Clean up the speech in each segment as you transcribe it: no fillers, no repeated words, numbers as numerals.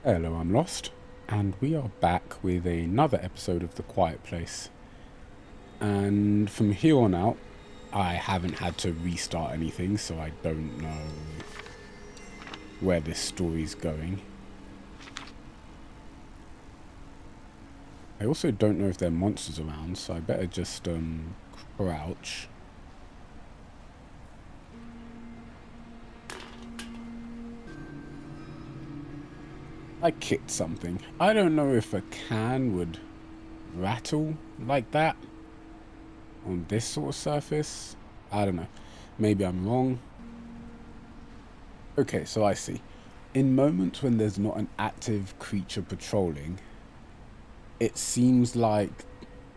Hello, I'm Lost, and we are back with another episode of The Quiet Place. And from here on out, I haven't had to restart anything, so I don't know where this story's going. I also don't know if there are monsters around, so I better just crouch. I kicked something. I don't know if a can would rattle like that on this sort of surface. I don't know. Maybe I'm wrong. Okay, so I see. In moments when there's not an active creature patrolling, it seems like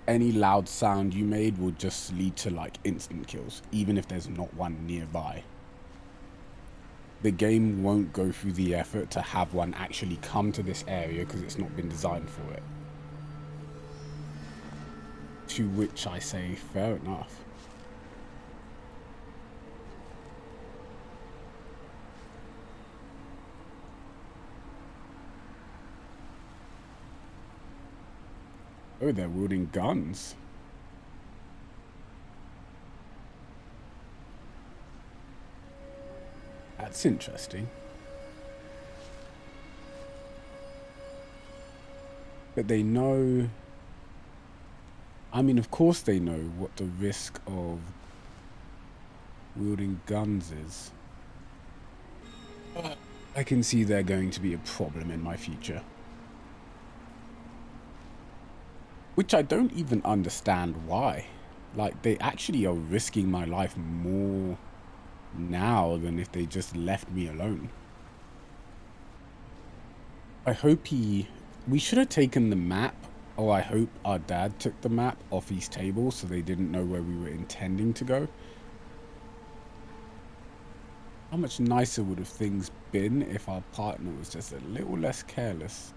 any loud sound you made would just lead to like instant kills, even if there's not one nearby. The game won't go through the effort to have one actually come to this area because it's not been designed for it. To which I say, fair enough. Oh, they're wielding guns. That's interesting. But they know. I mean, of course they know what the risk of wielding guns is. I can see they're going to be a problem in my future. Which I don't even understand why. Like, they actually are risking my life more now than if they just left me alone. I hope we should have taken the map, or I hope our dad took the map off his table so they didn't know where we were intending to go. How much nicer would have things been if our partner was just a little less careless?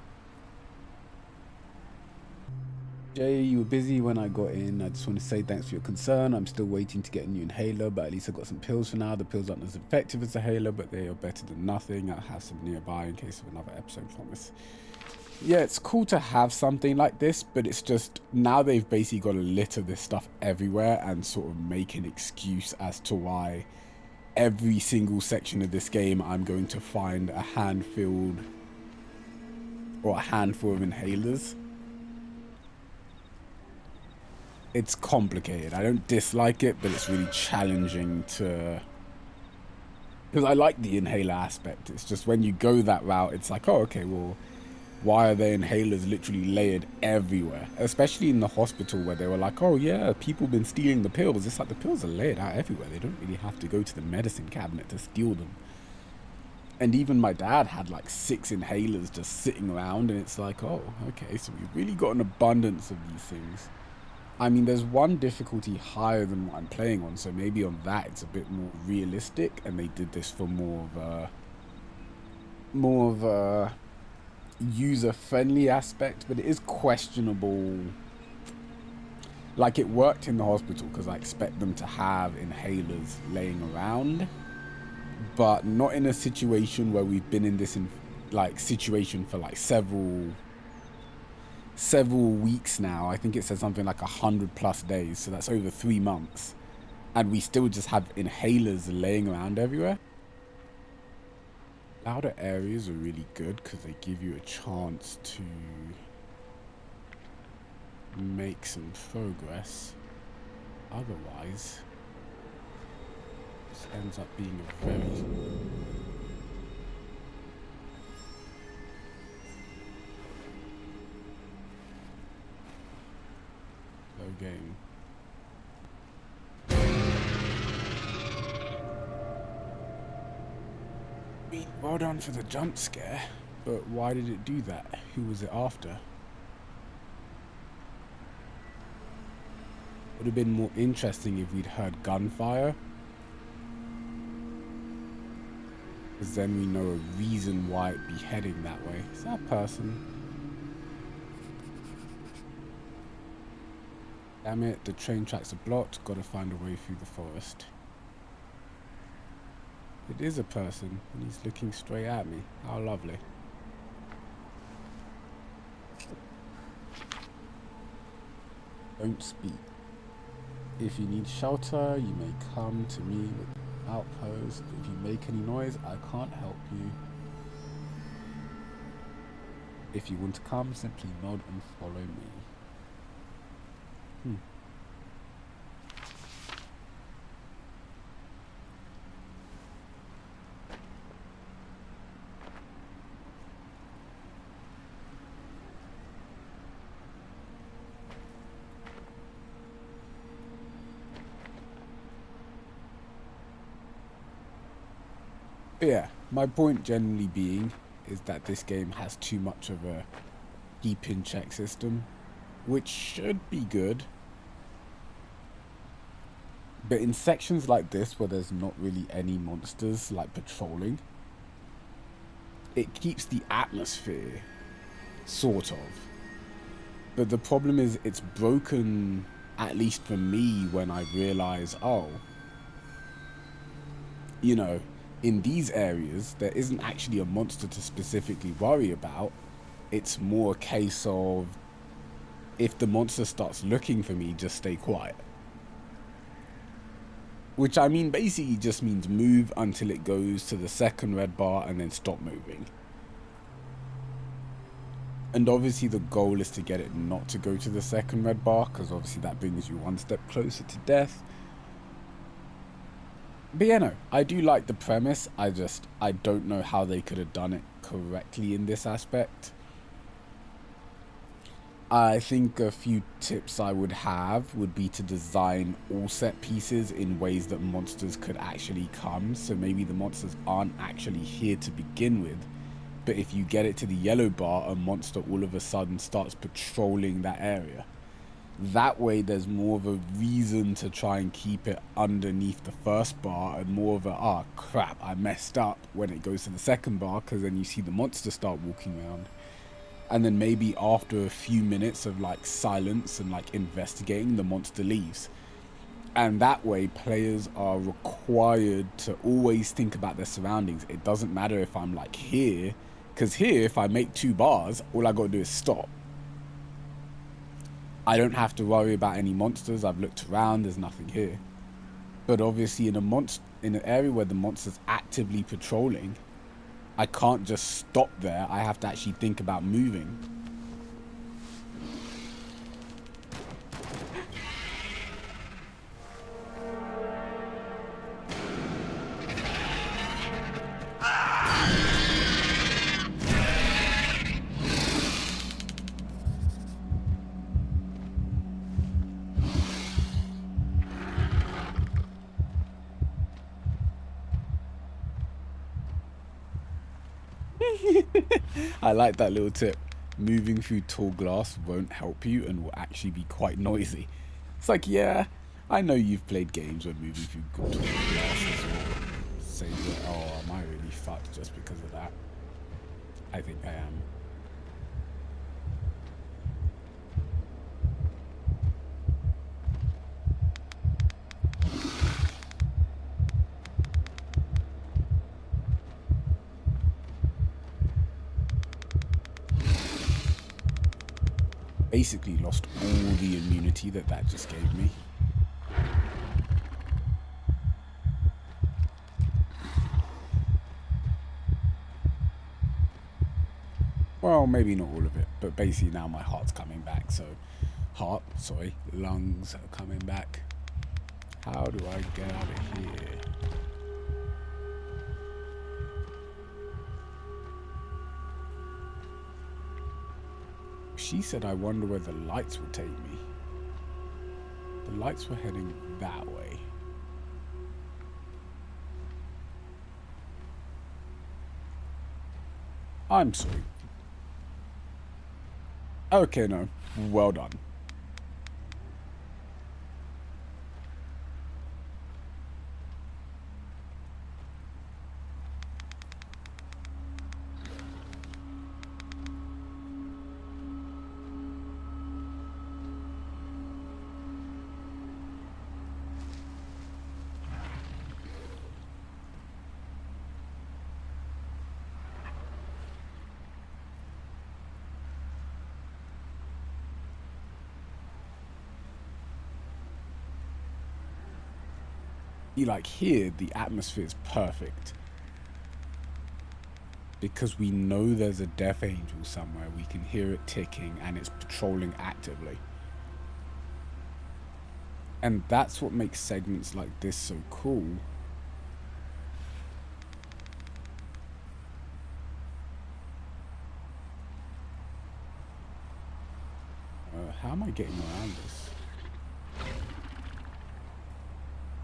Jay, you were busy when I got in. I just want to say thanks for your concern. I'm still waiting to get a new inhaler, but at least I got some pills for now. The pills aren't as effective as the inhaler, but they are better than nothing. I'll have some nearby in case of another episode, promise. Yeah, it's cool to have something like this, but it's just now they've basically got to litter this stuff everywhere and sort of make an excuse as to why every single section of this game I'm going to find a hand filled or a handful of inhalers. It's complicated. I don't dislike it, but it's really challenging to... Because I like the inhaler aspect. It's just when you go that route, it's like, oh, okay, well, why are there inhalers literally layered everywhere? Especially in the hospital where they were like, oh, yeah, people have been stealing the pills. It's like the pills are layered out everywhere. They don't really have to go to the medicine cabinet to steal them. And even my dad had like 6 inhalers just sitting around, and it's like, oh, okay, so we've really got an abundance of these things. I mean, there's one difficulty higher than what I'm playing on, so maybe on that it's a bit more realistic, and they did this for more of a user-friendly aspect, but it is questionable. Like, it worked in the hospital because I expect them to have inhalers laying around, but not in a situation where we've been in this situation for like several weeks now. I think it said something like 100+ days, so that's over 3 months, and we still just have inhalers laying around everywhere. Louder areas are really good because they give you a chance to make some progress. Otherwise, this ends up being a very slow game. Well done for the jump scare, but why did it do that? Who was it after? Would have been more interesting if we'd heard gunfire, because then we know a reason why it'd be heading that way. Is that a person? Damn it, the train tracks are blocked. Gotta find a way through the forest. It is a person, and he's looking straight at me. How lovely. Don't speak. If you need shelter, you may come to me with outpost. If you make any noise, I can't help you. If you want to come, simply nod and follow me. Hmm. Yeah, my point generally being is that this game has too much of a keep in check system, which should be good. But in sections like this where there's not really any monsters like patrolling, it keeps the atmosphere, sort of. But the problem is it's broken, at least for me, when I realize, oh, you know, in these areas, there isn't actually a monster to specifically worry about. It's more a case of if the monster starts looking for me, just stay quiet. Which I mean basically just means move until it goes to the second red bar and then stop moving. And obviously the goal is to get it not to go to the second red bar, because obviously that brings you one step closer to death. But yeah, no, I do like the premise. I don't know how they could have done it correctly in this aspect. I think a few tips I would have would be to design all set pieces in ways that monsters could actually come. So maybe the monsters aren't actually here to begin with, but if you get it to the yellow bar, a monster all of a sudden starts patrolling that area. That way there's more of a reason to try and keep it underneath the first bar, and more of a, ah, crap, I messed up when it goes to the second bar, because then you see the monster start walking around. And then maybe after a few minutes of like silence and like investigating, the monster leaves. And that way players are required to always think about their surroundings. It doesn't matter if I'm like here, because here if I make 2 bars, all I gotta do is stop. I don't have to worry about any monsters. I've looked around, there's nothing here. But obviously in an area where the monster's actively patrolling, I can't just stop there. I have to actually think about moving. I like that little tip. Moving through tall glass won't help you and will actually be quite noisy. It's like, yeah, I know you've played games where moving through tall glass will say that, oh, am I really fucked just because of that? I think I am. Basically lost all the immunity that just gave me. Well, maybe not all of it, but basically now my heart's coming back, so lungs are coming back. How do I get out of here? She said I wonder where the lights would take me. The lights were heading that way. I'm sorry. Okay, no. Well done. like here, the atmosphere is perfect. Because we know there's a death angel somewhere. We can hear it ticking and it's patrolling actively. And that's what makes segments like this so cool. How am I getting around this?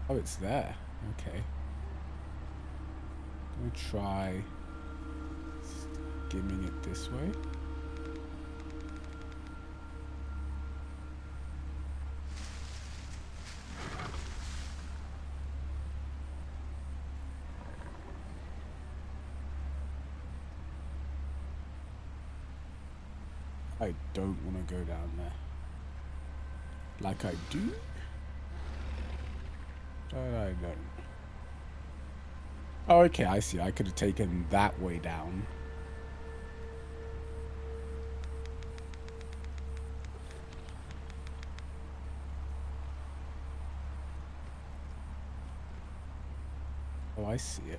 Oh, it's there. Okay. I'm gonna try skimming it this way. I don't want to go down there. Like I do, but I don't. Oh, okay, I see. I could have taken that way down. Oh, I see it.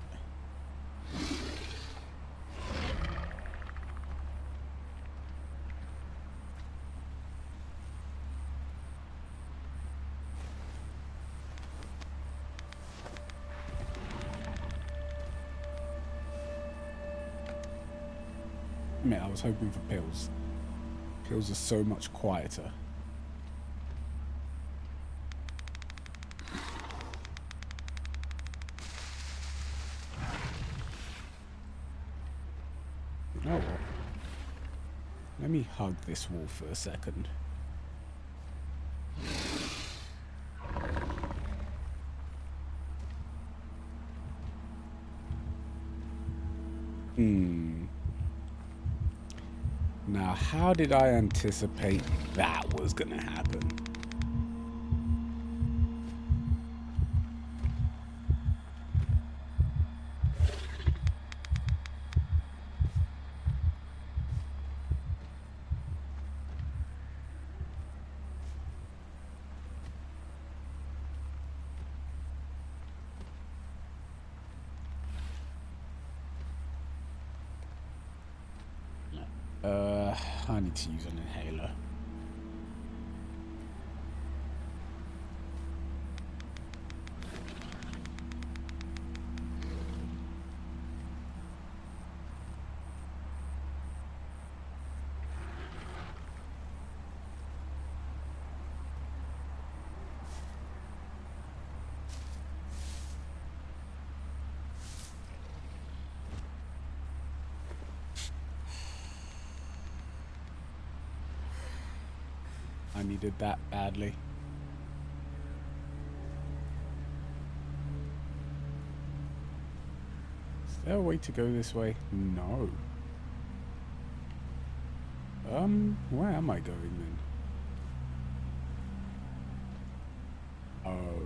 Man, I was hoping for pills. Pills are so much quieter. You know what? Let me hug this wall for a second. Now, how did I anticipate that was gonna happen? I need to use an inhaler. I needed that badly. Is there a way to go this way? No. Where am I going then? Oh.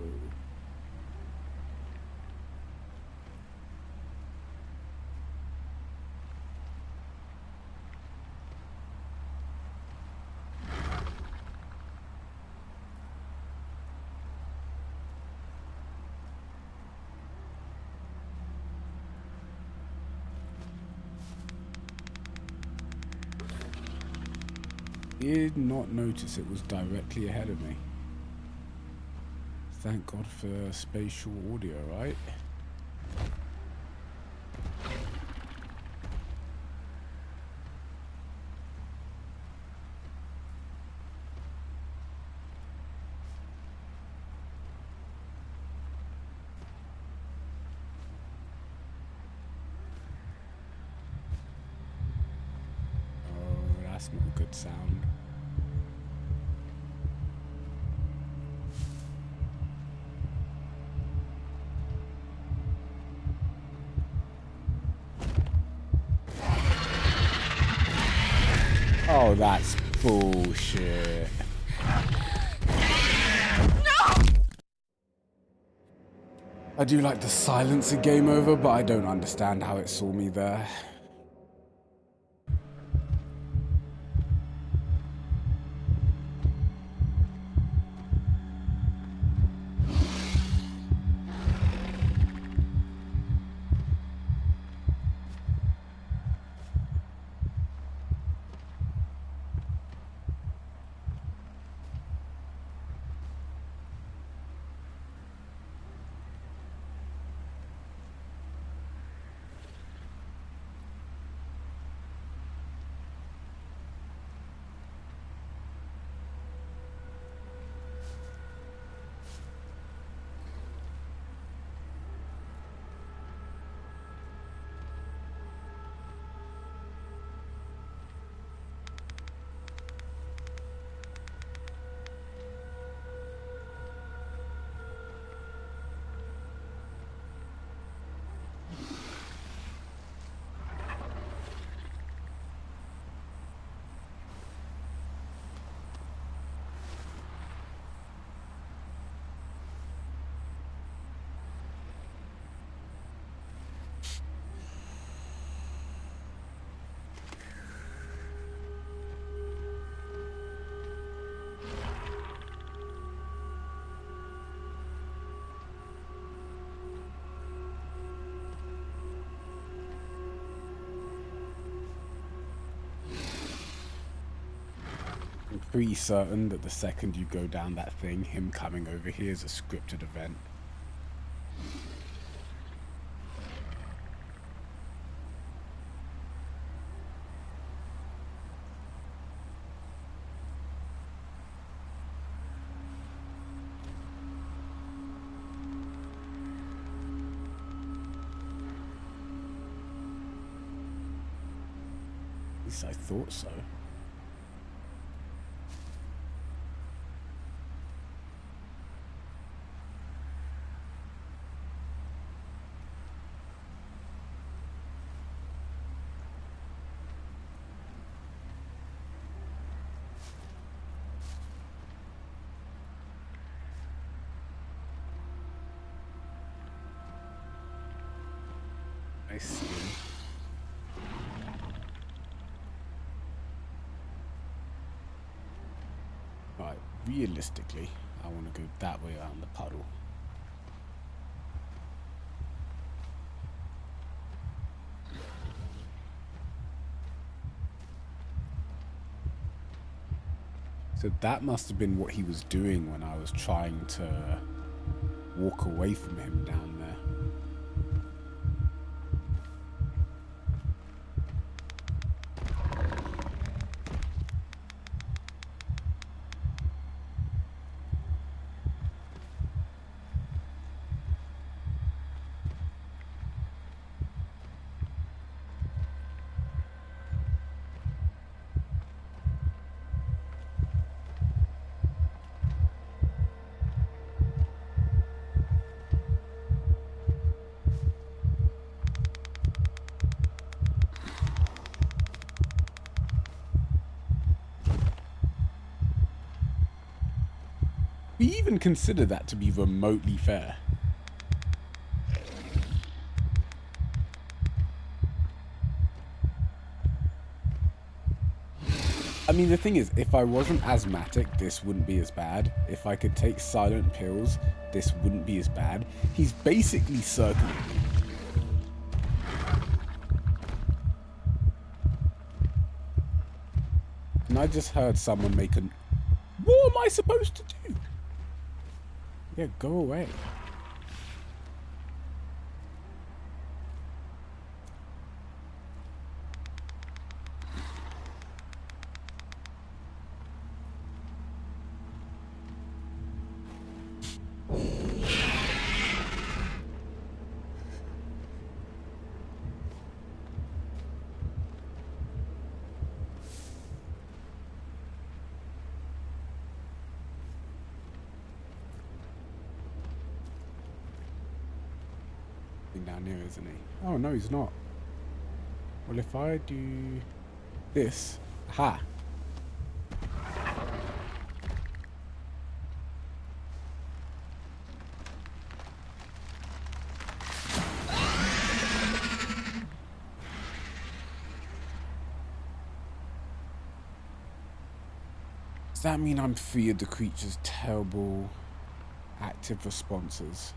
Did not notice it was directly ahead of me. Thank God for spatial audio, right? Oh, that's not a good sound. Oh, that's bullshit. I do like the silence of game over, but I don't understand how it saw me there. pretty certain that the second you go down that thing, him coming over here is a scripted event. At least I thought so. I see him. Right, realistically, I want to go that way around the puddle. So that must have been what he was doing when I was trying to walk away from him down there. We even consider that to be remotely fair. I mean, the thing is, if I wasn't asthmatic, this wouldn't be as bad. If I could take silent pills, this wouldn't be as bad. He's basically circling me. And I just heard someone make an... What am I supposed to do? Yeah, go away. Down here, isn't he? Oh no, he's not. Well, if I do this, ha. Does that mean I'm free of the creature's terrible active responses?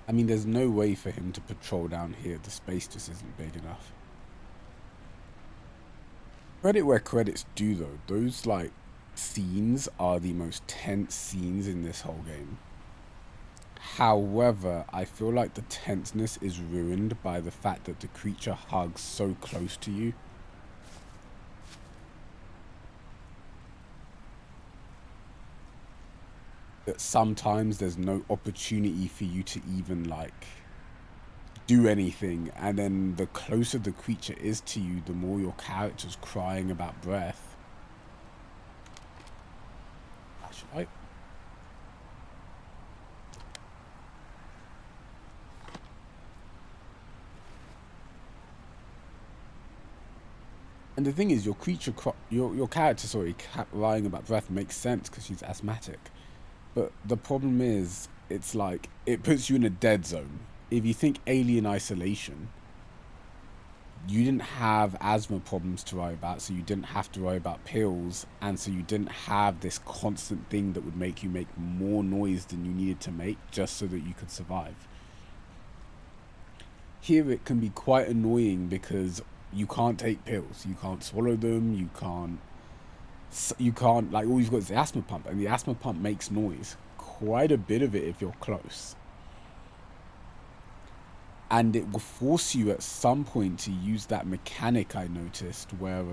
I mean, there's no way for him to patrol down here. The space just isn't big enough. Credit where credit's due, though. Those, like, scenes are the most tense scenes in this whole game. However, I feel like the tenseness is ruined by the fact that the creature hugs so close to you. That sometimes there's no opportunity for you to even, like, do anything, and then the closer the creature is to you, the more your character's crying about breath. Should I? And the thing is, your creature, your character, sorry, lying about breath makes sense because she's asthmatic. But the problem is, it's like, it puts you in a dead zone. If you think Alien Isolation, you didn't have asthma problems to worry about, so you didn't have to worry about pills, and so you didn't have this constant thing that would make you make more noise than you needed to make just so that you could survive. Here it can be quite annoying because You can't take pills. You can't swallow them. You can't, like, all you've got is the asthma pump, and the asthma pump makes noise. Quite a bit of it if you're close. And it will force you at some point to use that mechanic I noticed where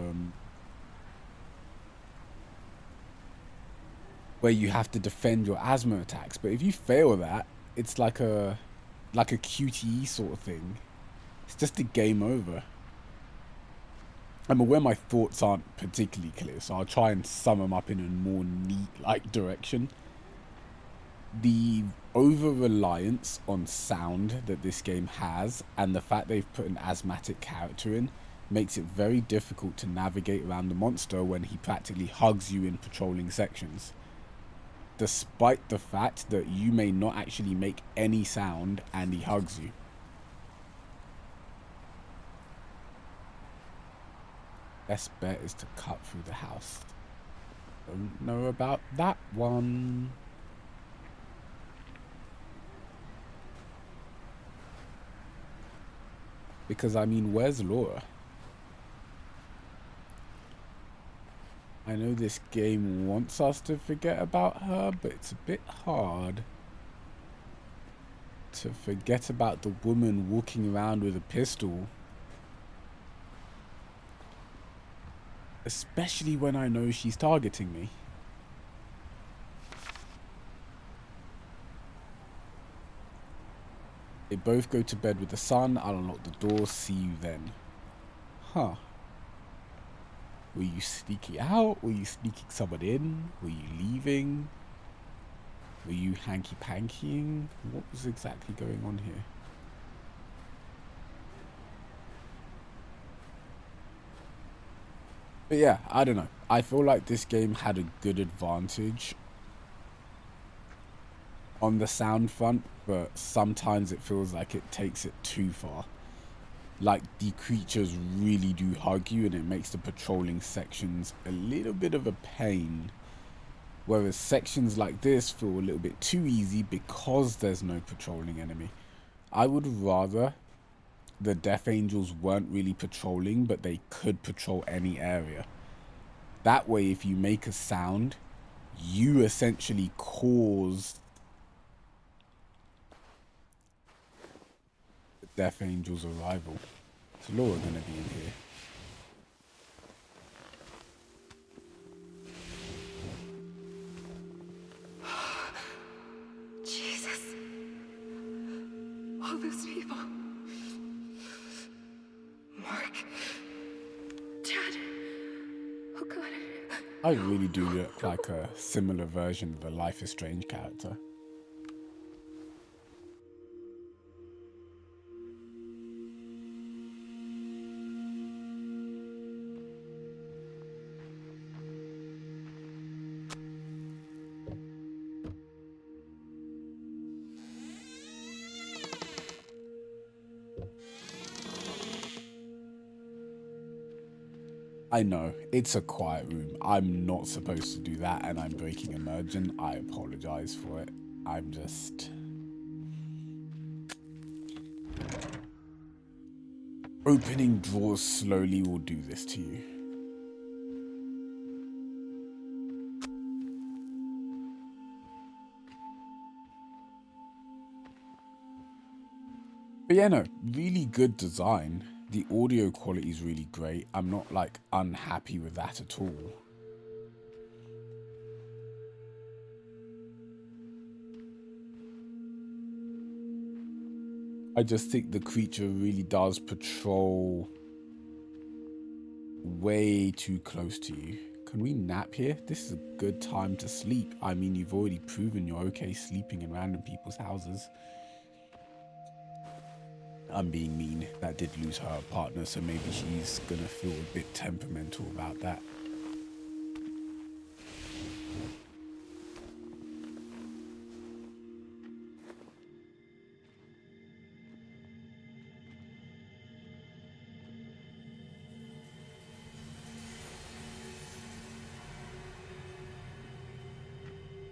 you have to defend your asthma attacks. But if you fail that, it's like a QTE sort of thing. It's just a game over. I'm aware my thoughts aren't particularly clear, so I'll try and sum them up in a more neat like direction. The over-reliance on sound that this game has, and the fact they've put an asthmatic character in, makes it very difficult to navigate around the monster when he practically hugs you in patrolling sections. Despite the fact that you may not actually make any sound and he hugs you. Best bet is to cut through the house. Don't know about that one. Because, I mean, where's Laura? I know this game wants us to forget about her, but it's a bit hard to forget about the woman walking around with a pistol. Especially when I know she's targeting me. They both go to bed with the sun. I'll unlock the door. See you then. Huh. Were you sneaking out? Were you sneaking someone in? Were you leaving? Were you hanky-pankying? What was exactly going on here? But yeah, I don't know. I feel like this game had a good advantage on the sound front, but sometimes it feels like it takes it too far. Like, the creatures really do hug you, and it makes the patrolling sections a little bit of a pain. Whereas sections like this feel a little bit too easy because there's no patrolling enemy. I would rather the Death Angels weren't really patrolling, but they could patrol any area. That way, if you make a sound, you essentially cause the Death Angels' arrival. Is Laura gonna be in here? Jesus. All those people. Mark. Dad. Oh God. I really do look like a similar version of the Life is Strange character. I know, it's a quiet room. I'm not supposed to do that, and I'm breaking immersion. I apologize for it. I'm just... Opening drawers slowly will do this to you. But yeah, no, really good design. The audio quality is really great. I'm not, like, unhappy with that at all. I just think the creature really does patrol way too close to you. Can we nap here? This is a good time to sleep. I mean, you've already proven you're okay sleeping in random people's houses. I'm being mean. That did lose her partner, so maybe she's gonna feel a bit temperamental about that.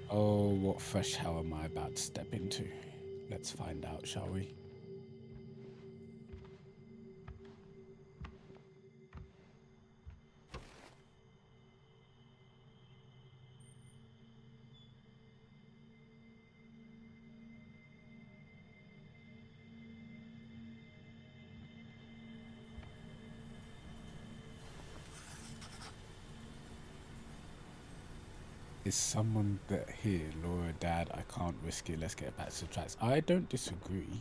Oh, what fresh hell am I about to step into? Let's find out, shall we? Is someone that here? Laura, Dad, I can't risk it. Let's get back to the tracks. I don't disagree.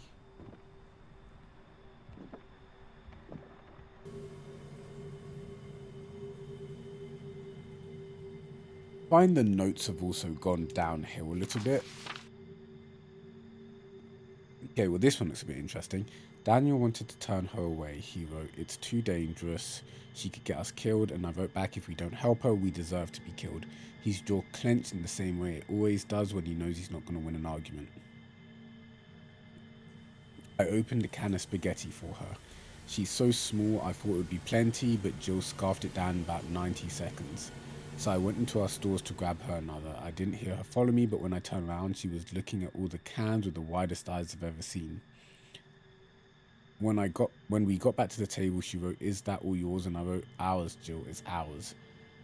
Find the notes have also gone downhill a little bit. Okay, well, this one looks a bit interesting. Daniel wanted to turn her away. He wrote, "It's too dangerous. She could get us killed." And I wrote back, "If we don't help her, we deserve to be killed." His jaw clenched in the same way it always does when he knows he's not going to win an argument. I opened a can of spaghetti for her. She's so small, I thought it would be plenty, but Jill scarfed it down in about 90 seconds. So I went into our stores to grab her another. I didn't hear her follow me, but when I turned around, she was looking at all the cans with the widest eyes I've ever seen. When we got back to the table, she wrote, "Is that all yours?" And I wrote, "Ours, Jill, it's ours."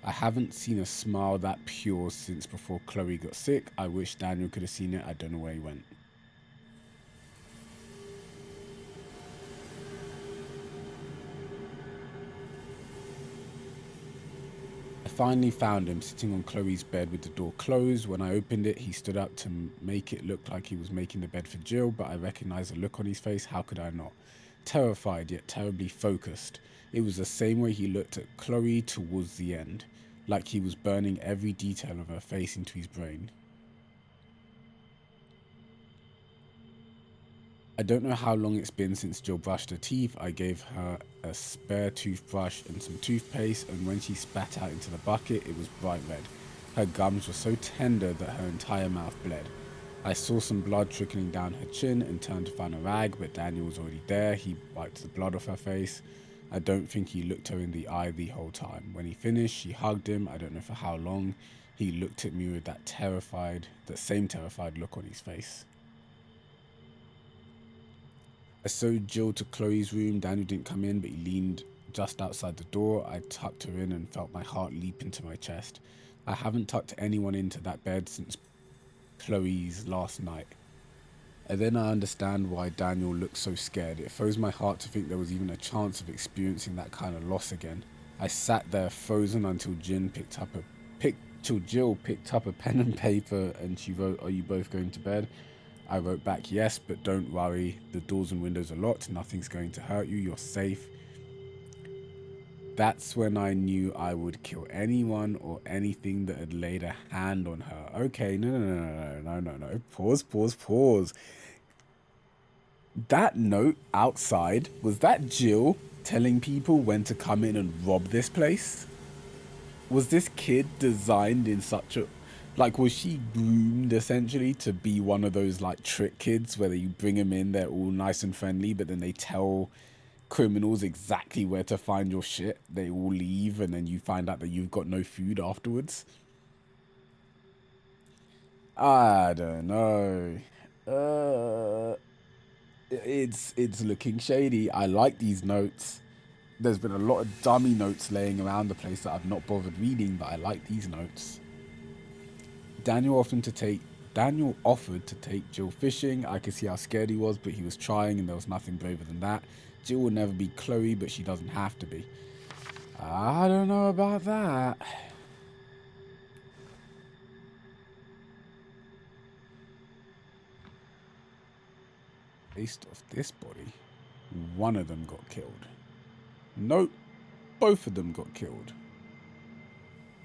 I haven't seen a smile that pure since before Chloe got sick. I wish Daniel could have seen it. I don't know where he went. I finally found him sitting on Chloe's bed with the door closed. When I opened it, he stood up to make it look like he was making the bed for Jill, but I recognized the look on his face. How could I not? Terrified, yet terribly focused. It was the same way he looked at Chloe towards the end, like he was burning every detail of her face into his brain. I don't know how long it's been since Jill brushed her teeth. I gave her a spare toothbrush and some toothpaste, and when she spat out into the bucket, it was bright red. Her gums were so tender that her entire mouth bled. I saw some blood trickling down her chin and turned to find a rag, but Daniel was already there. He wiped the blood off her face. I don't think he looked her in the eye the whole time. When he finished, she hugged him. I don't know for how long. He looked at me with that same terrified look on his face. I showed Jill to Chloe's room. Daniel didn't come in, but he leaned just outside the door. I tucked her in and felt my heart leap into my chest. I haven't tucked anyone into that bed since Chloe's last night. And then I understand why Daniel looked so scared. It froze my heart to think there was even a chance of experiencing that kind of loss again. I sat there frozen until Jill picked up a pen and paper and she wrote, "Are you both going to bed?" I wrote back, "Yes, but don't worry. The doors and windows are locked. Nothing's going to hurt you. You're safe." That's when I knew I would kill anyone or anything that had laid a hand on her. Okay, no. Pause. That note outside, was that Jill telling people when to come in and rob this place? Was this kid designed in such a... Like, was she groomed essentially to be one of those like trick kids where you bring them in, they're all nice and friendly, but then they tell criminals exactly where to find your shit. They all leave and then you find out that you've got no food afterwards. I don't know. It's looking shady. I like these notes. There's been a lot of dummy notes laying around the place that I've not bothered reading, but I like these notes. Daniel offered to take Jill fishing. I could see how scared he was, but he was trying and there was nothing braver than that. Jill will never be Chloe, but she doesn't have to be. I don't know about that. Based off this body, one of them got killed. Nope, both of them got killed.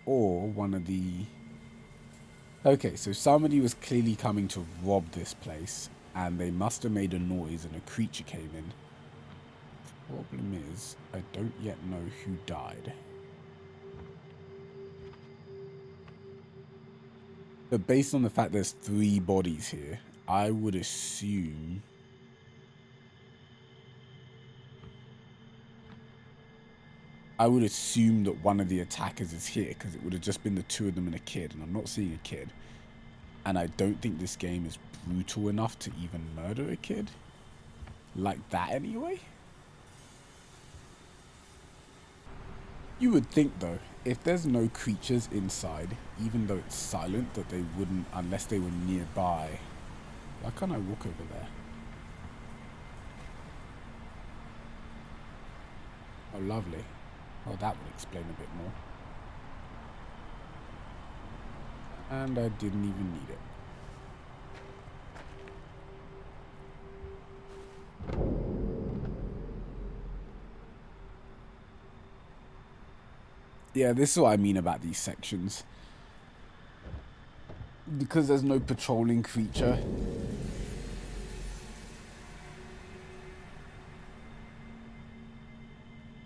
Or one of the... Okay, so somebody was clearly coming to rob this place, and they must have made a noise and a creature came in. Problem is, I don't yet know who died. But based on the fact there's 3 bodies here, I would assume... that one of the attackers is here, because it would have just been the 2 of them and a kid, and I'm not seeing a kid. And I don't think this game is brutal enough to even murder a kid. Like that, anyway. You would think, though, if there's no creatures inside, even though it's silent, that they wouldn't, unless they were nearby. Why can't I walk over there? Oh, lovely. Oh, that would explain a bit more. And I didn't even need it. Yeah, this is what I mean about these sections. Because there's no patrolling creature,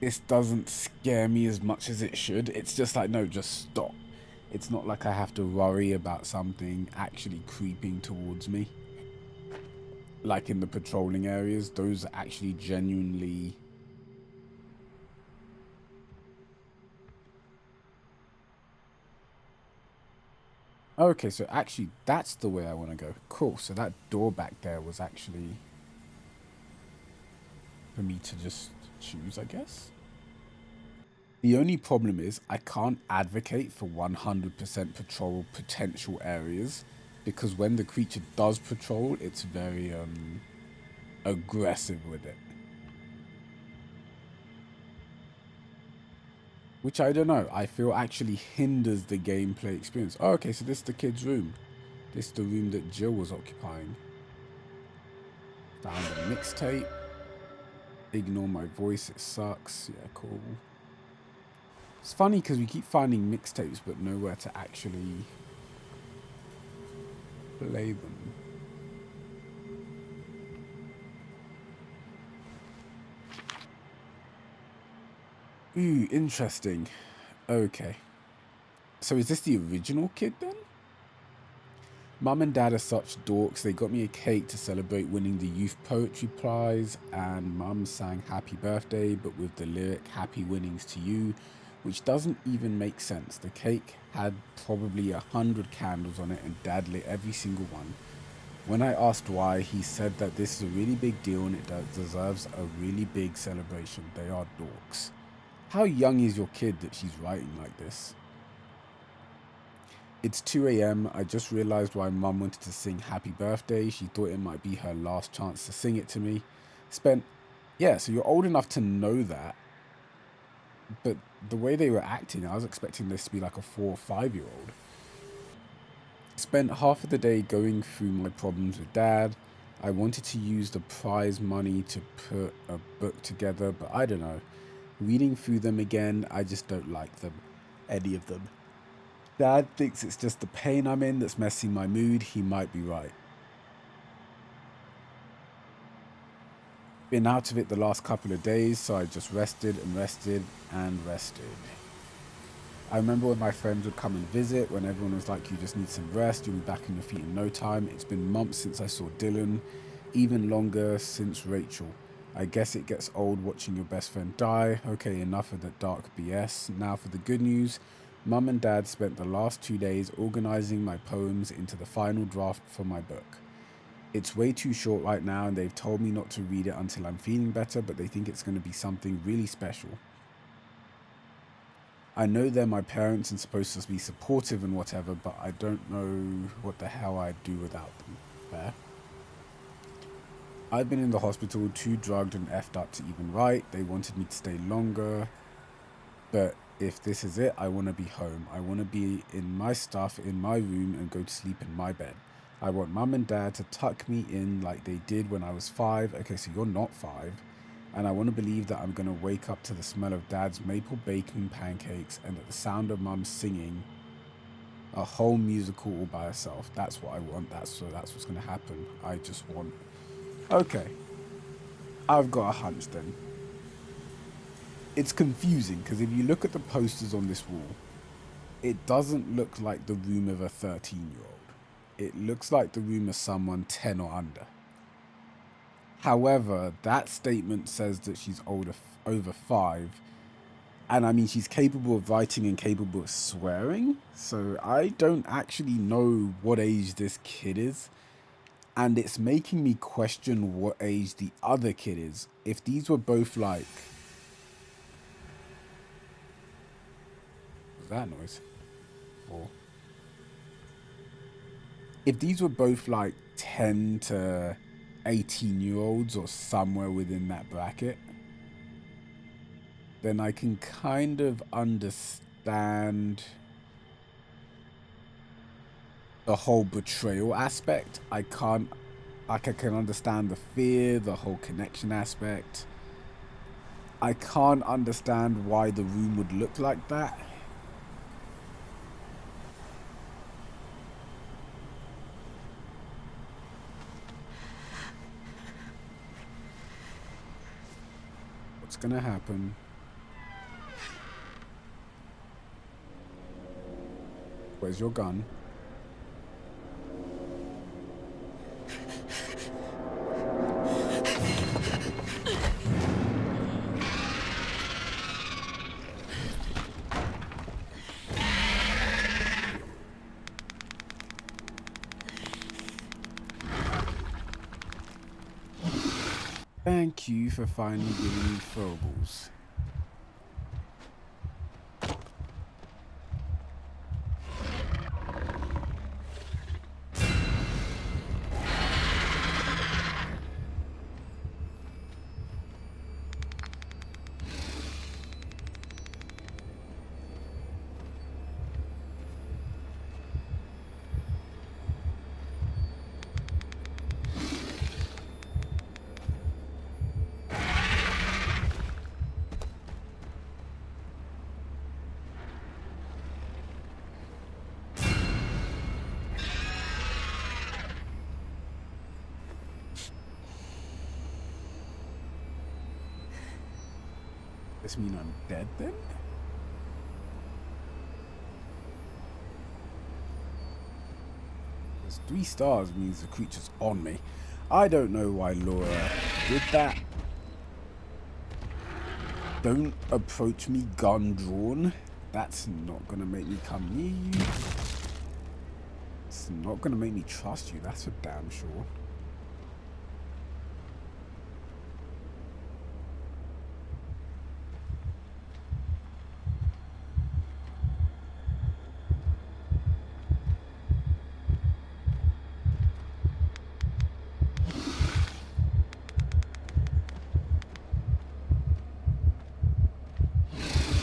this doesn't scare me as much as it should. It's just like, no, just stop. It's not like I have to worry about something actually creeping towards me. Like in the patrolling areas, those are actually genuinely... Okay, so actually that's the way I want to go. Cool, so that door back there was actually for me to just choose, I guess. The only problem is I can't advocate for 100% patrol potential areas because when the creature does patrol, it's very aggressive with it. Which I don't know, I feel actually hinders the gameplay experience. Oh, okay, so this is the kid's room. This is the room that Jill was occupying. Found a mixtape. Ignore my voice, it sucks. Yeah, cool. It's funny because we keep finding mixtapes but nowhere to actually play them. Ooh, interesting. Okay. So is this the original kid then? Mum and Dad are such dorks. They got me a cake to celebrate winning the youth poetry prize, and Mum sang happy birthday, but with the lyric happy winnings to you, which doesn't even make sense. The cake had probably 100 candles on it, and Dad lit every single one. When I asked why, he said that this is a really big deal and it deserves a really big celebration. They are dorks. How young is your kid that she's writing like this? It's 2 a.m. I just realized why Mum wanted to sing happy birthday. She thought it might be her last chance to sing it to me. Spent, yeah, so you're old enough to know that, but the way they were acting, I was expecting this to be like a 4 or 5 year old. Spent half of the day going through my problems with Dad. I wanted to use the prize money to put a book together, but I don't know. Reading through them again, I just don't like them. Any of them. Dad thinks it's just the pain I'm in that's messing my mood. He might be right. Been out of it the last couple of days, so I just rested and rested and rested. I remember when my friends would come and visit, when everyone was like, you just need some rest, you'll be back on your feet in no time. It's been months since I saw Dylan, even longer since Rachel. I guess it gets old watching your best friend die. Okay, enough of the dark BS. Now for the good news. Mum and Dad spent the last 2 days organizing my poems into the final draft for my book. It's way too short right now, and they've told me not to read it until I'm feeling better, but they think it's going to be something really special. I know they're my parents and supposed to be supportive and whatever, but I don't know what the hell I'd do without them. Fair. I've been in the hospital, too drugged and effed up to even write. They wanted me to stay longer, but if this is it, I want to be home. I want to be in my stuff in my room and go to sleep in my bed. I want Mum and Dad to tuck me in like they did when I was 5. Okay, so you're not 5. And I want to believe that I'm going to wake up to the smell of Dad's maple bacon pancakes and at the sound of Mum singing a whole musical all by herself. That's what I want. That's what's going to happen. I just want... Okay, I've got a hunch then. It's confusing because if you look at the posters on this wall, it doesn't look like the room of a 13-year-old. It looks like the room of someone 10 or under. However, that statement says that she's over 5. And I mean, she's capable of writing and capable of swearing. So I don't actually know what age this kid is. And it's making me question what age the other kid is. If these were both like... What's that noise? Or if these were both like 10 to 18-year-olds or somewhere within that bracket, then I can kind of understand the whole betrayal aspect. I can't, like, I can understand the fear, the whole connection aspect. I can't understand why the room would look like that. What's gonna happen? Where's your gun? Thank you for finally giving me throwables. Does this mean I'm dead then? Because 3 stars means the creature's on me. I don't know why Laura did that. Don't approach me gun drawn. That's not gonna make me come near you. It's not gonna make me trust you, that's for damn sure.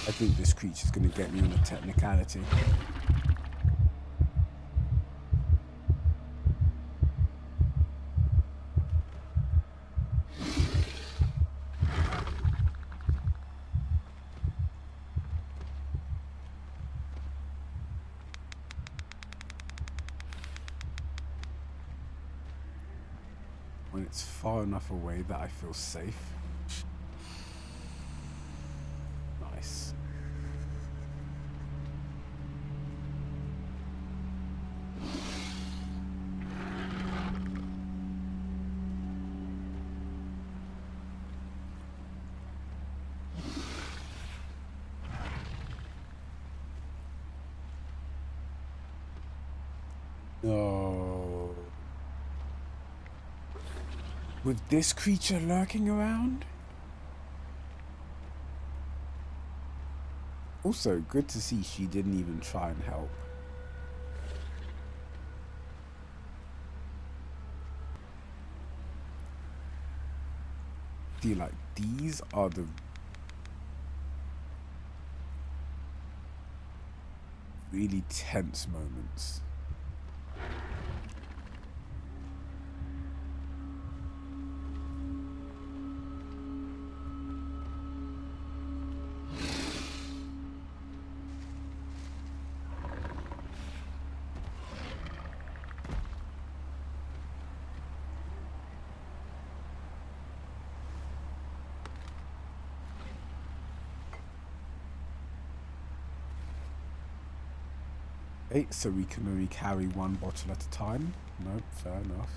I think this creature's gonna get me on a technicality. When it's far enough away that I feel safe. Nice. No. With this creature lurking around? Also, good to see she didn't even try and help. Feel like these are the really tense moments. Okay, so we can only carry 1 bottle at a time. Nope, fair enough.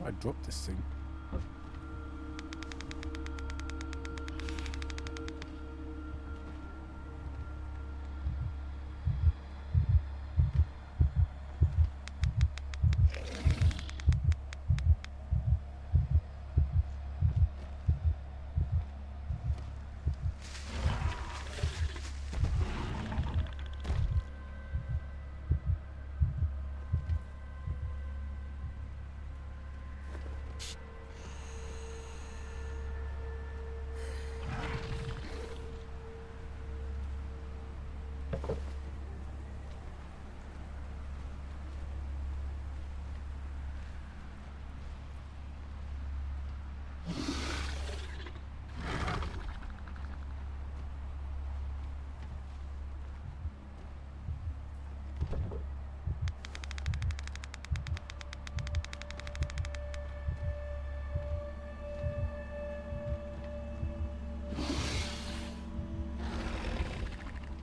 I dropped this thing.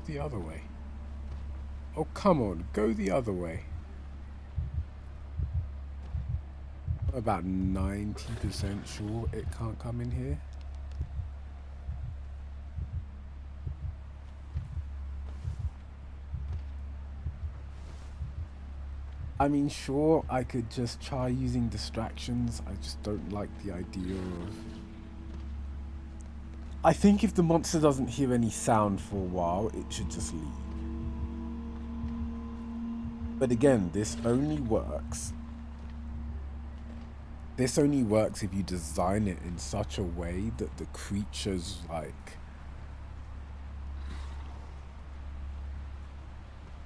The other way. Oh, come on, go the other way. I'm about 90% sure it can't come in here. I mean, sure, I could just try using distractions. I just don't like the idea of... I think if the monster doesn't hear any sound for a while, it should just leave. But again, this only works if you design it in such a way that the creature's like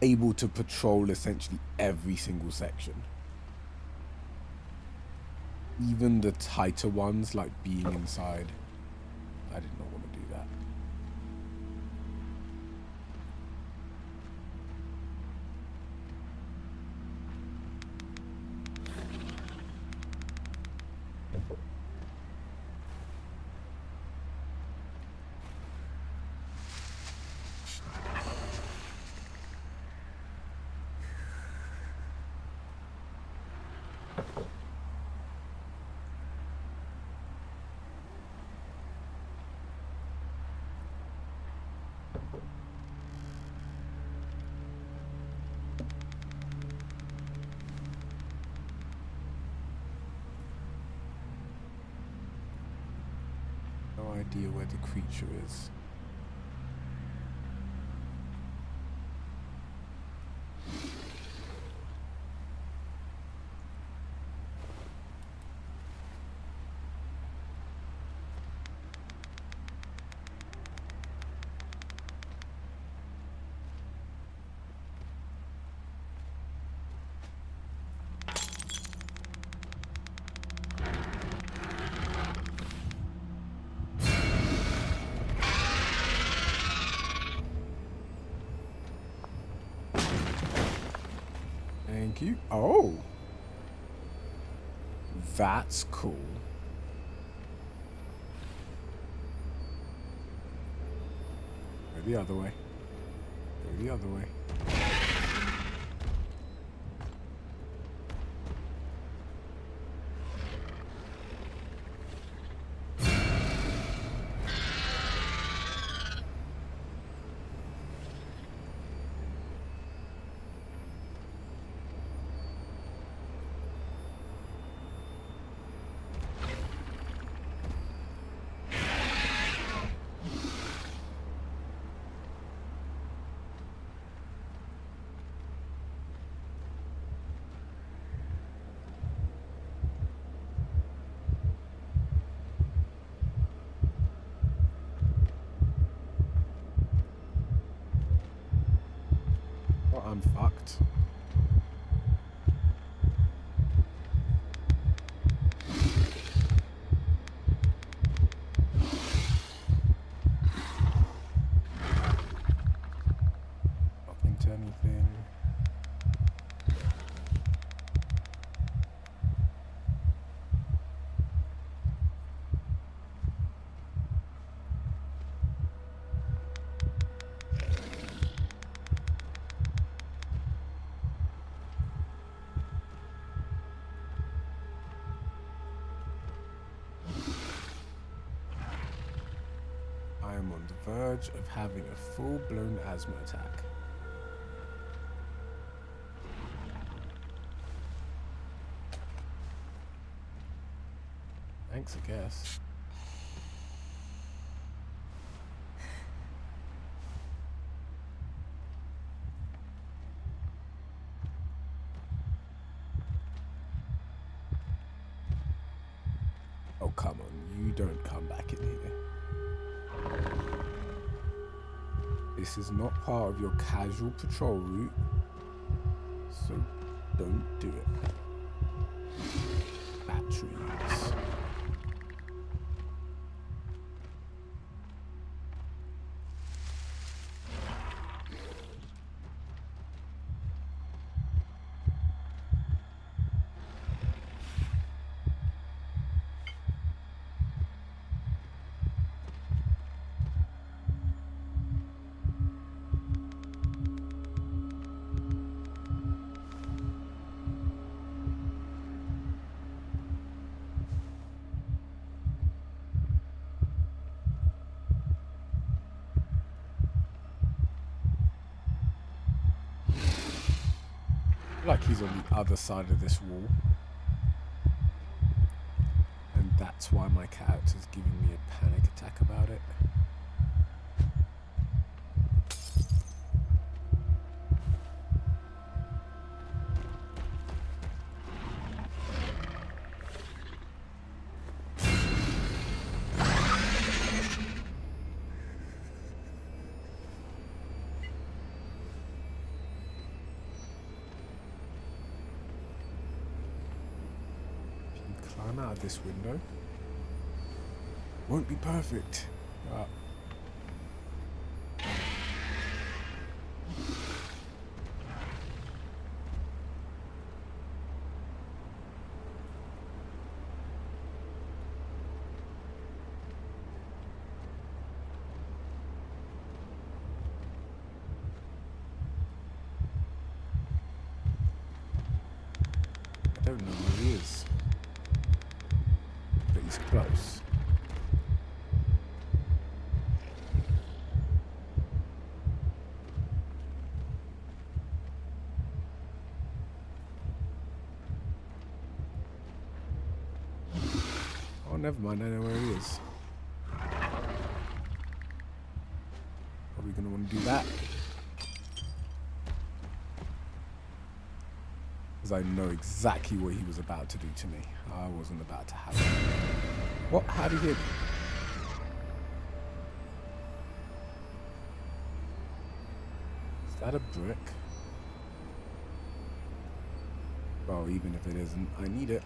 able to patrol essentially every single section. Even the tighter ones, like being inside. I did not want to do that. No idea where the creature is. Thank you. Oh, that's cool. Go the other way. Go the other way. Well, I'm fucked. Not into anything. I am on the verge of having a full-blown asthma attack. Thanks, I guess. Oh, come on. You don't come back in here. This is not part of your casual patrol route, so don't do it. Batteries. Like he's on the other side of this wall. And that's why my character's giving me a panic attack about it. If you climb out of this window, won't be perfect, but I don't know where he is. But he's close. Oh, never mind, I know where he is. Probably gonna want to do that. Because I know exactly what he was about to do to me. I wasn't about to have it. What? How did he hit me? Is that a brick? Well, even if it isn't, I need it.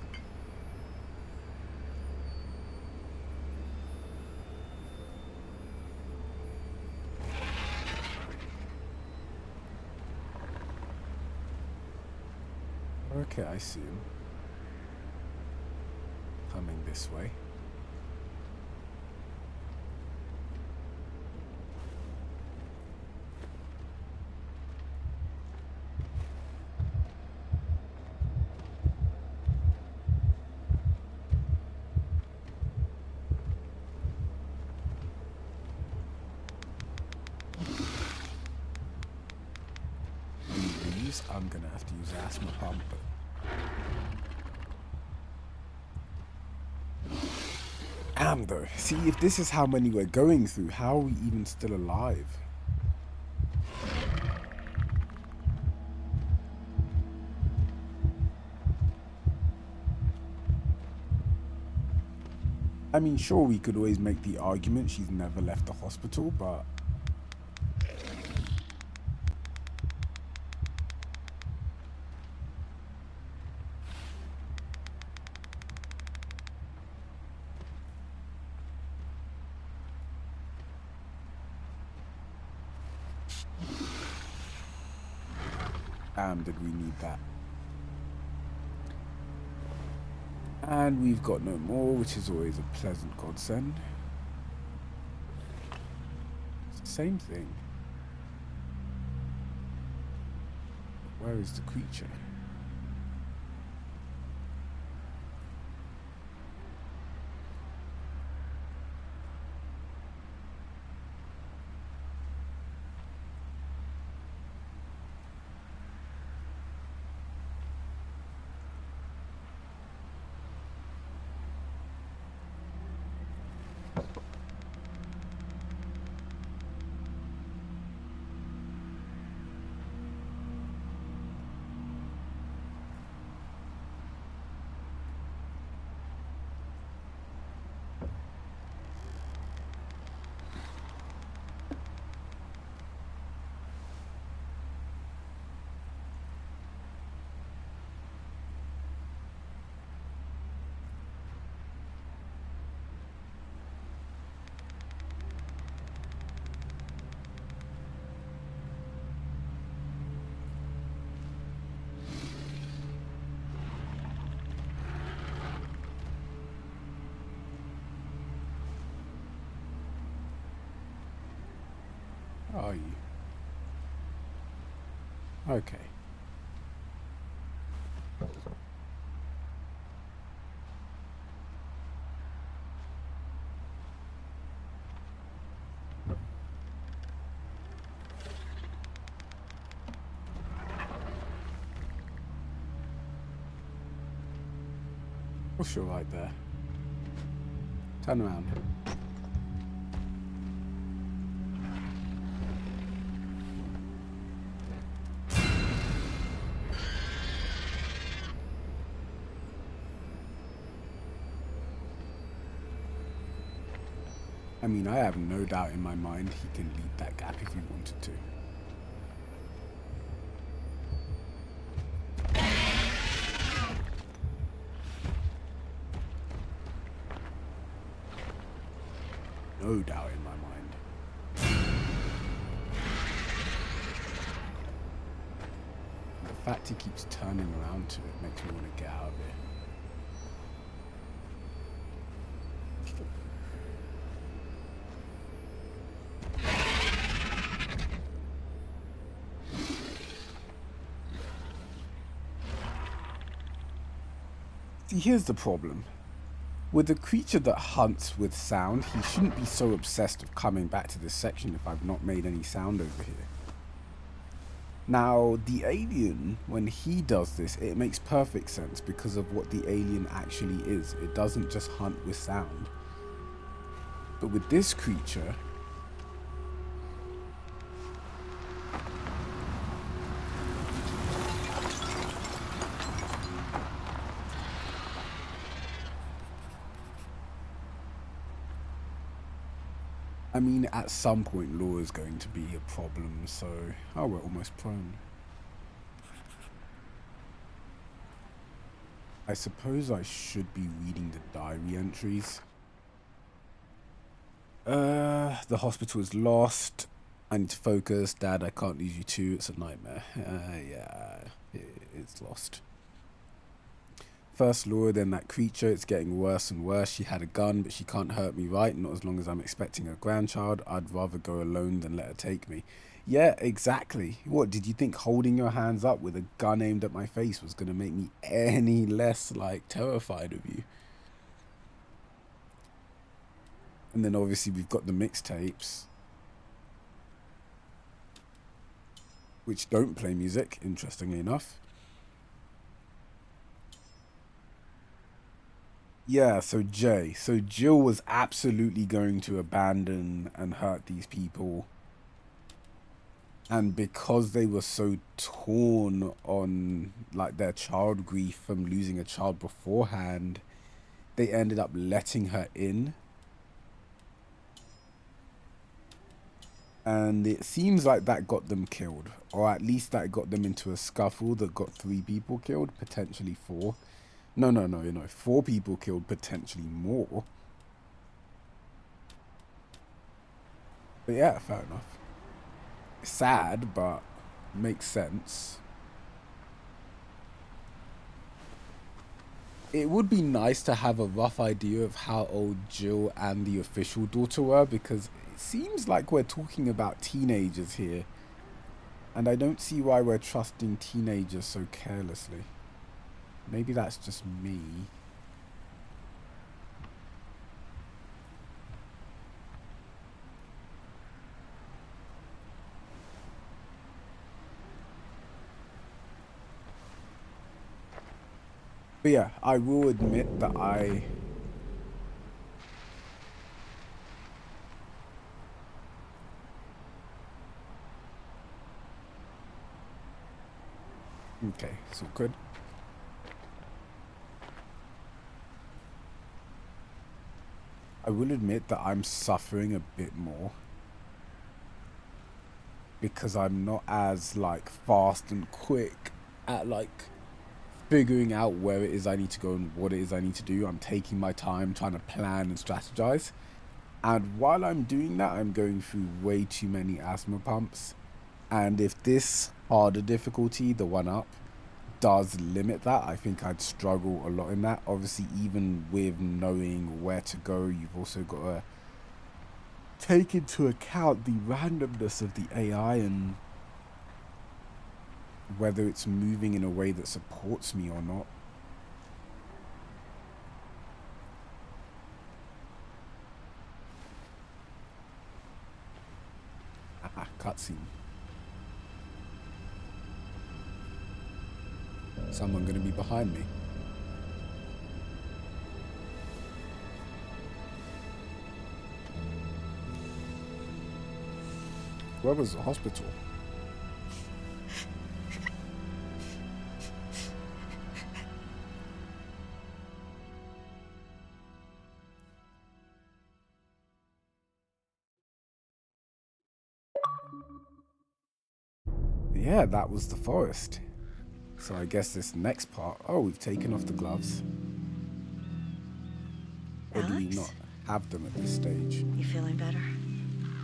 Okay, I see him. Coming this way. I'm gonna have to use asthma pump. Damn though. See, if this is how many we're going through, how are we even still alive? I mean, sure, we could always make the argument she's never left the hospital, but did we need that? And we've got no more, which is always a pleasant godsend. It's the same thing. Where is the creature? Are you? Okay. course you're right there. Turn around. I mean, I have no doubt in my mind he can lead that gap if he wanted to. No doubt in my mind. And the fact he keeps turning around to it makes me want to get out of here. See, here's the problem. With a creature that hunts with sound, he shouldn't be so obsessed with coming back to this section if I've not made any sound over here. Now, the alien, when he does this, it makes perfect sense because of what the alien actually is. It doesn't just hunt with sound. But with this creature, I mean, at some point, law is going to be a problem, so... Oh, we're almost prone. I suppose I should be reading the diary entries. The hospital is lost. I need to focus. Dad, I can't lose you too. It's a nightmare. Yeah, it's lost. First Laura, then that creature. It's getting worse and worse. She had a gun, but she can't hurt me, right? Not as long as I'm expecting a grandchild. I'd rather go alone than let her take me. Yeah, exactly. What, did you think holding your hands up with a gun aimed at my face was going to make me any less, like, terrified of you? And then obviously we've got the mixtapes, which don't play music, interestingly enough. Yeah, so Jay. So Jill was absolutely going to abandon and hurt these people. And because they were so torn on, like, their child grief from losing a child beforehand, they ended up letting her in. And it seems like that got them killed. Or at least that got them into a scuffle that got 3 people killed, potentially 4. No, 4 people killed, potentially more. But yeah, fair enough. Sad, but makes sense. It would be nice to have a rough idea of how old Jill and the official daughter were, because it seems like we're talking about teenagers here. And I don't see why we're trusting teenagers so carelessly. Maybe that's just me. But yeah, I will admit that okay, so good. I will admit that I'm suffering a bit more because I'm not as, like, fast and quick at, like, figuring out where it is I need to go and what it is I need to do. I'm taking my time trying to plan and strategize. And while I'm doing that, I'm going through way too many asthma pumps. And if this harder difficulty, the one up, does limit that, I think I'd struggle a lot in that. Obviously, even with knowing where to go, you've also got to take into account the randomness of the AI and whether it's moving in a way that supports me or not. Ah, cutscene. Someone gonna be behind me. Where was the hospital? Yeah, that was the forest. So I guess this next part... Oh, we've taken off the gloves. Or do we Alex? not have them at this stage? You feeling better?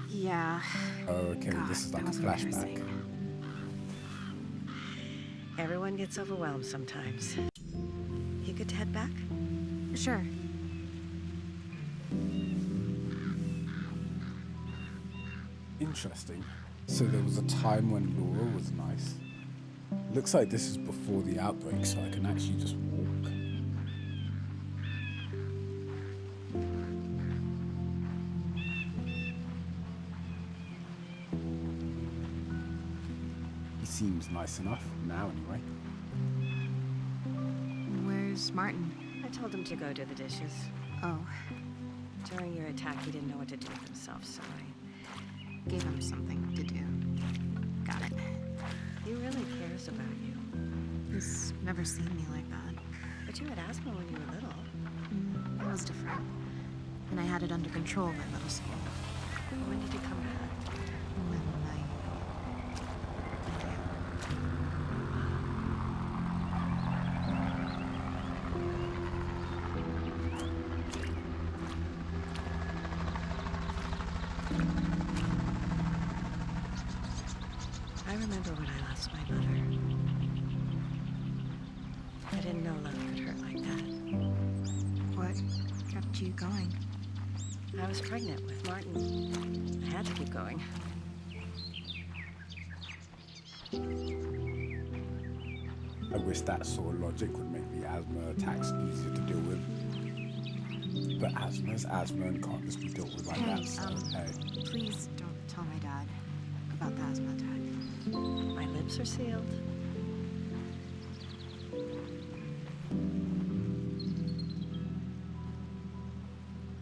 Yeah. Oh, okay, God, this is like that a was flashback. embarrassing. Everyone gets overwhelmed sometimes. You good to head back? Sure. Interesting. So there was a time when Laura was nice. Looks like this is before the outbreak, so I can actually just walk. He seems nice enough, now anyway. Where's Martin? I told him to go do the dishes. Oh, During your attack, he didn't know what to do with himself, so I... gave him something to do. Got it. He really cares about you. He's never seen me like that. But you had asthma when you were little. It was different. And I had it under control by middle school. When did you come back? When I remember when I lost my mother. I didn't know love could hurt like that. What kept you going? I was pregnant with Martin. I had to keep going. I wish that sort of logic would make the asthma attacks easier to deal with. But asthma is asthma and can't just be dealt with like that, so hey. Please don't tell my dad about the asthma attack. My lips are sealed.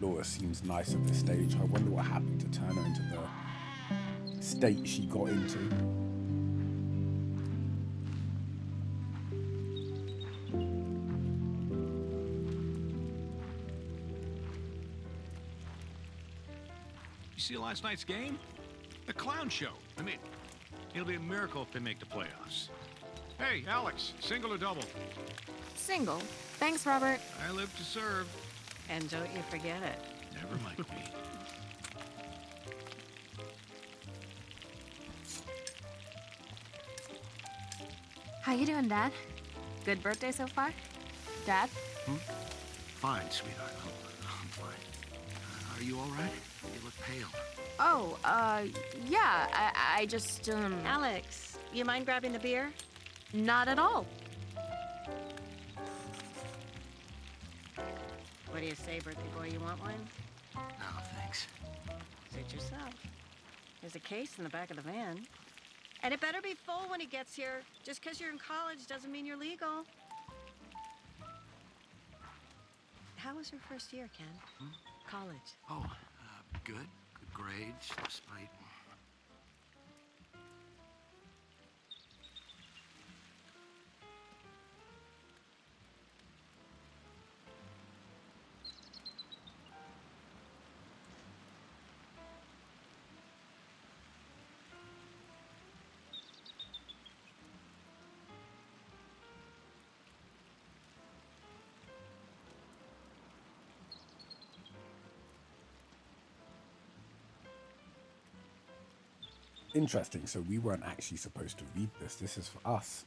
Laura seems nice at this stage. I wonder what happened to turn her into the state she got into. You see last night's game? The clown show. I mean, it'll be a miracle if they make the playoffs. Hey, Alex, single or double? Single. Thanks, Robert. I live to serve. And don't you forget it. Never like me. How you doing, Dad? Good birthday so far? Dad? Fine, sweetheart. I'm fine. Are you all right? You look pale. Oh, yeah, I just, Alex, you mind grabbing the beer? not at all. What do you say, birthday boy? You want one? No, thanks. Suit yourself. There's a case in the back of the van. And it better be full when he gets here. Just because you're in college doesn't mean you're legal. How was your first year, Ken? College. Oh, good. Good grades, despite... Interesting, so we weren't actually supposed to read this. This is for us.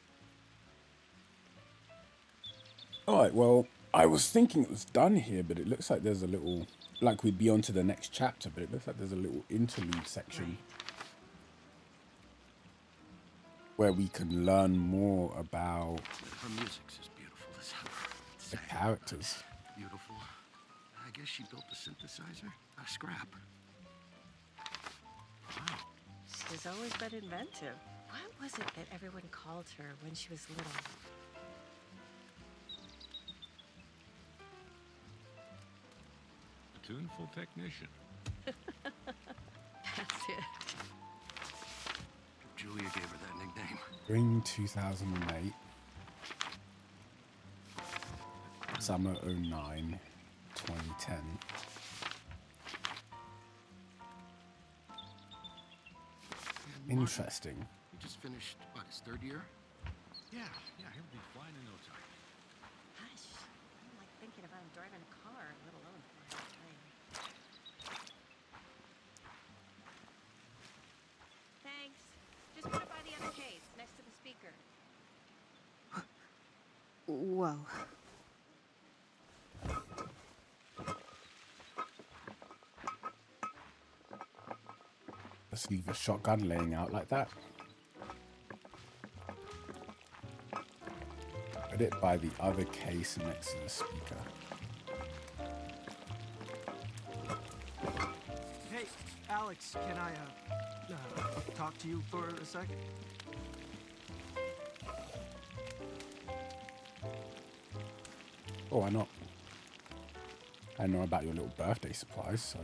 Alright, well, I was thinking it was done here, but it looks like there's a little... Like we'd be on to the next chapter, but it looks like there's a little interlude section where we can learn more about Her music's as beautiful as ever. the characters. Beautiful. I guess she built the synthesizer. A scrap. Wow. She's always been inventive. What was it that everyone called her when she was little? A tuneful technician. That's it. you gave her that nickname. Spring 2008. Summer 09. 2010. Interesting. He just finished, what, his third year? Yeah, he'll be flying in no time. Hush. I don't like thinking about him driving a car, let alone flying a plane. Thanks. Just put it by the other case, next to the speaker. Whoa. Just leave a shotgun laying out like that. Put it by the other case next to the speaker. Hey, Alex, can I, talk to you for a second? Oh, why not? I know about your little birthday surprise, so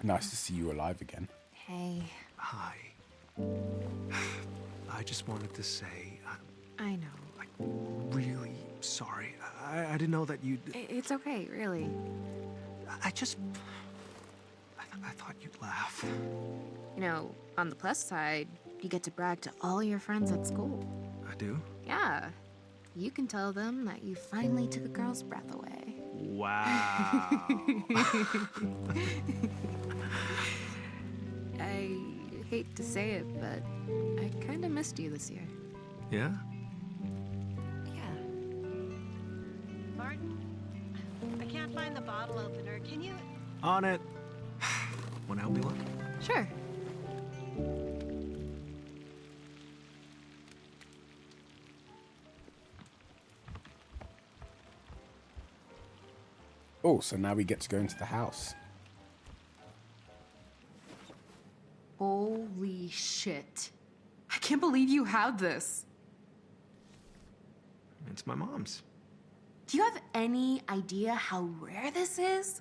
nice to see you alive again. Hey, Hi. I just wanted to say, I know. I'm really sorry. I didn't know that you'd... It's okay, really. I just... I thought you'd laugh. You know, on the plus side, you get to brag to all your friends at school. I do? Yeah. You can tell them that you finally took a girl's breath away. Wow. I hate to say it, but I kind of missed you this year. Yeah? Yeah. Martin, I can't find the bottle opener. Can you... On it. Wanna help me look? Sure. Oh, so now we get to go into the house. Holy shit. I can't believe you had this. It's my mom's. Do you have any idea how rare this is?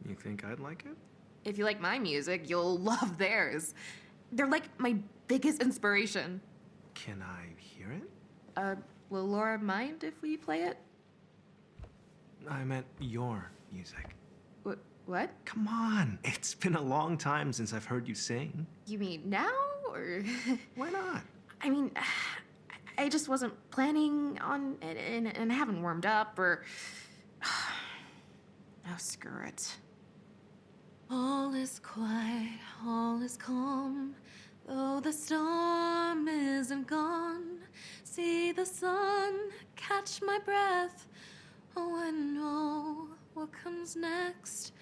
You think I'd like it? If you like my music, you'll love theirs. They're like my biggest inspiration. Can I hear it? Will Laura mind if we play it? I meant your music. What? Come on. It's been a long time since I've heard you sing. You mean now, or? Why not? I mean, I just wasn't planning on it, and I haven't warmed up, or... Oh, screw it. All is quiet, all is calm, though the storm isn't gone. See the sun catch my breath. Oh, I know what comes next.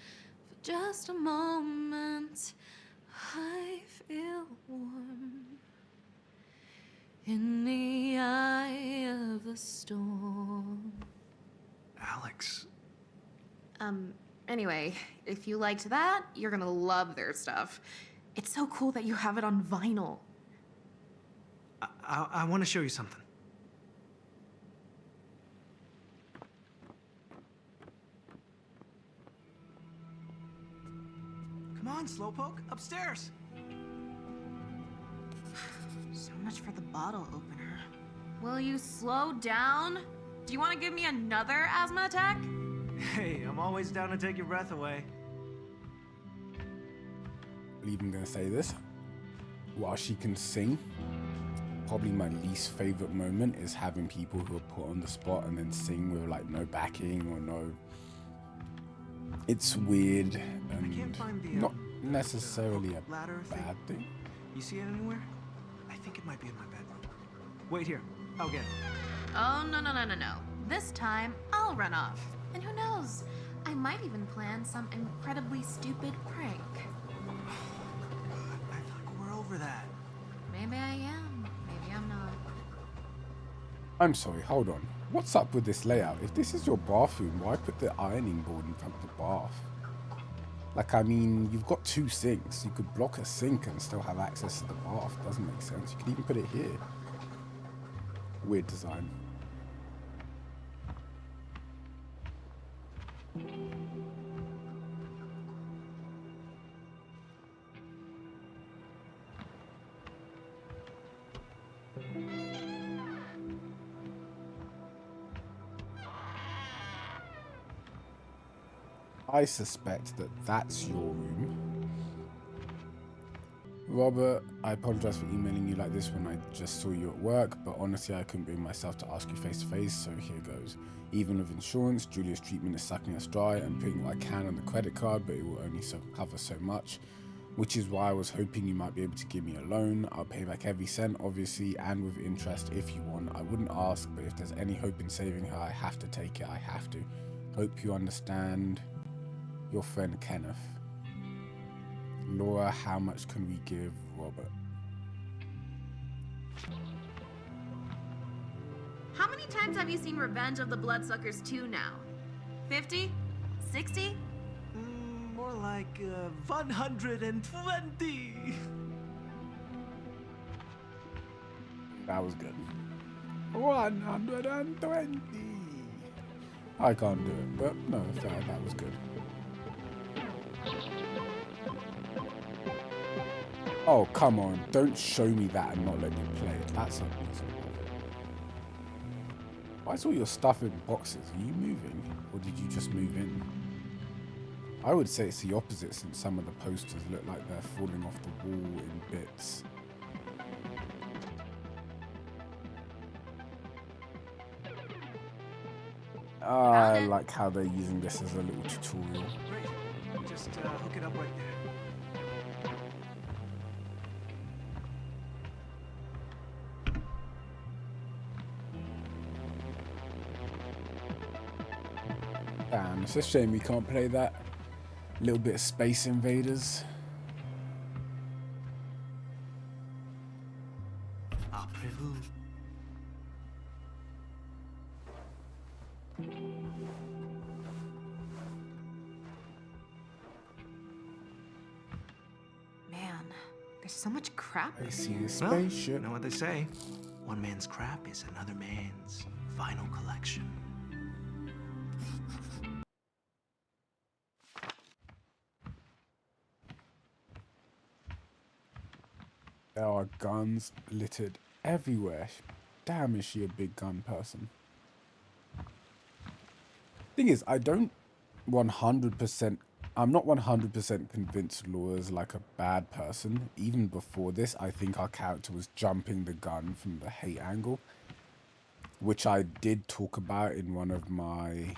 For just a moment, I feel warm in the eye of the storm. Alex. Anyway, if you liked that, you're gonna love their stuff. It's so cool that you have it on vinyl. I want to show you something. Come on, Slowpoke, upstairs. So much for the bottle opener. Will you slow down? Do you want to give me another asthma attack? Hey, I'm always down to take your breath away. I'm even gonna say this. While she can sing, probably my least favorite moment is having people who are put on the spot and then sing with like no backing or no. It's weird I can't find the not necessarily a ladder bad thing. You see it anywhere? I think it might be in my bedroom. Wait here. I'll get it. Oh, no. This time, I'll run off. And who knows? I might even plan some incredibly stupid prank. I thought we're over that. Maybe I am. Maybe I'm not. I'm sorry, hold on. What's up with this layout? If this is your bathroom, why put the ironing board in front of the bath? Like, I mean, you've got two sinks. You could block a sink and still have access to the bath. Doesn't make sense. You could even put it here. Weird design. I suspect that that's your room. Robert, I apologize for emailing you like this when I just saw you at work, but honestly I couldn't bring myself to ask you face to face, so here goes. Even with insurance, Julia's treatment is sucking us dry. I'm putting what I can on the credit card, but it will only cover so much, which is why I was hoping you might be able to give me a loan. I'll pay back every cent, obviously, and with interest if you want. I wouldn't ask, but if there's any hope in saving her, I have to take it. I have to. Hope you understand. Your friend Kenneth. Laura, how much can we give Robert? How many times have you seen Revenge of the Bloodsuckers 2 now? 50? 60? More like 120. That was good. 120. I can't do it, but no, fair, that was good. Oh, come on. Don't show me that and not let me play it. That's unreasonable. Why is all your stuff in boxes? Are you moving? Or did you just move in? I would say it's the opposite, since some of the posters look like they're falling off the wall in bits. I like how they're using this as a little tutorial. Great. Just hook it up right there. Damn, it's a shame we can't play that. A little bit of Space Invaders. Après-vous. Man, there's so much crap. I see a Well, spaceship. you know what they say. One man's crap is another man's vinyl collection. There are guns littered everywhere. Damn, is she a big gun person. Thing is, I'm not 100% convinced Laura's like a bad person. Even before this, I think our character was jumping the gun from the hate angle, which I did talk about in one of my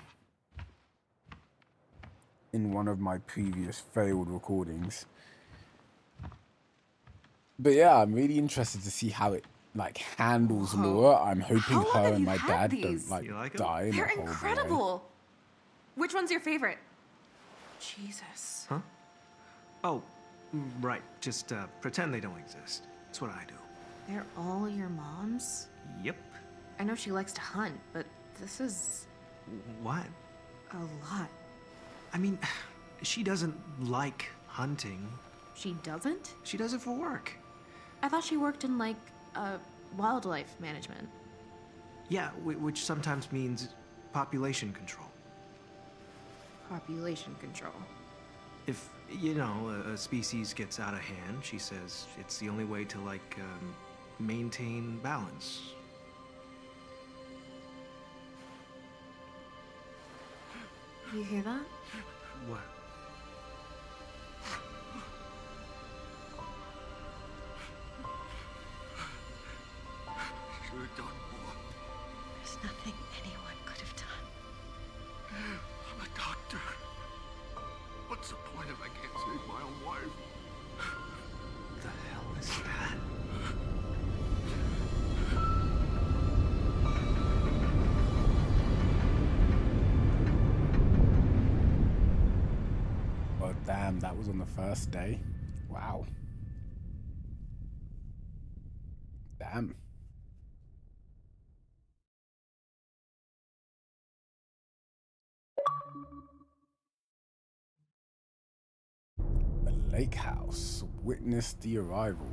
previous failed recordings. But yeah, I'm really interested to see how it like handles Laura. I'm hoping How long her have and you my had dad these? don't like You like 'em? die in They're a horrible way. incredible. Which one's your favorite? Jesus. Huh? Oh, right. Just pretend they don't exist. That's what I do. They're all your mom's? Yep. I know she likes to hunt, but this is What? a lot. I mean, she doesn't like hunting. She doesn't? She does it for work. I thought she worked in, like, wildlife management. Yeah, which sometimes means population control. Population control. If, you know, a species gets out of hand, she says it's the only way to, like, maintain balance. You hear that? What? Should have done more. There's nothing anyone could have done. I'm a doctor. What's the point if I can't save my own wife? The hell is that? Oh damn, that was on the first day. Wow. Damn. A lake house. Witness the arrival.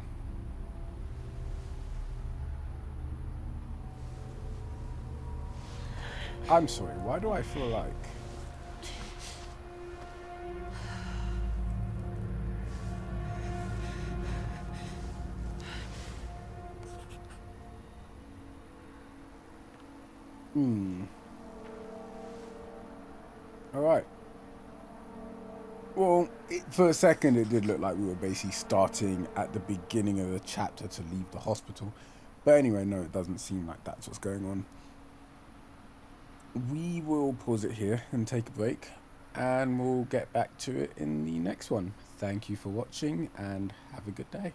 I'm sorry, why do I feel like... All right. Well, for a second, it did look like we were basically starting at the beginning of the chapter to leave the hospital. But anyway, no, it doesn't seem like that's what's going on. We will pause it here and take a break, and we'll get back to it in the next one. Thank you for watching, and have a good day.